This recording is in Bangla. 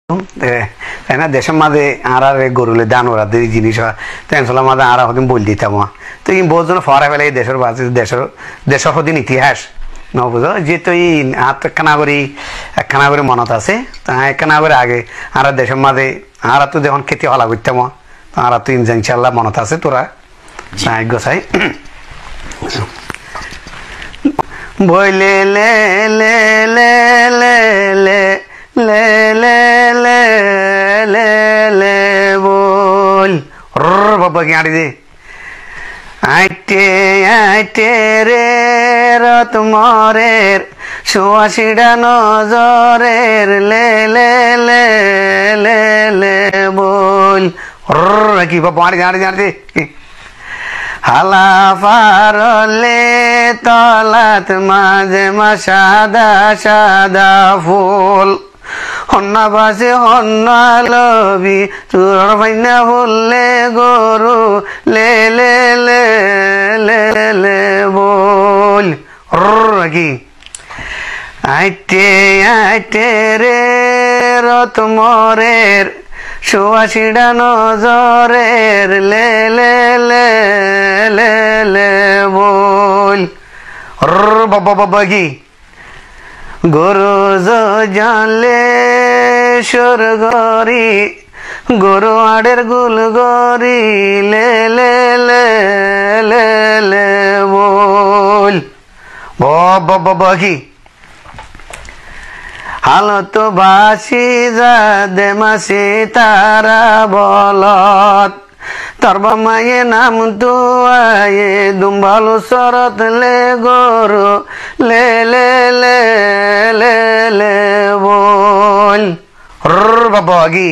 তাই না দেশের মাঝে আর গরুলে দান ওরা দুই জিনিস হয় তেনশোলা মাঝে আর হদিন বল দিতাম তো এই বহুত জন ফরা ফেলে দেশের বাজে দেশের হদিন ইতিহাস ন বুঝো যে তুই হাত একখানা করে মনত আছে তা একখানা করে আগে আর দেশের মাঝে আর তো যখন খেতে হলা করতাম আর তো ইনশাল্লাহ মনত আছে তোরা গোসাই বইলে লে লে লে লে লে লে লে লে লে লে বল বাবা কি আড়ি দে আইটে আইটে রে রত মরের সুয়াশিডা নজরের লে লে লে লে লে বল কি বাবা আড়ি আড়ি আড়ি হালা পারলে তলাত মাঝে মা সাদা সাদা ফুল হন্না বাসে হন্না লবি তোর ভাইনা বললে গরু লে লে লে লে লে বল কি আইটে আইটে রে রত মরের সুয়াশিডা নজরের লে লে লে লে লে বল বাবা বাবা কি গরু জানলে সরগরি গরু আড়ের গুল গরি লে লে লে লে লে বল বাবা বাবা কি হালত বাসি যা দে মাসি তারা বলত তোর মায়ে নাম দুয়ে দুম্বালু সরত লে গরু লে লে লে লে লে বল বাবা কি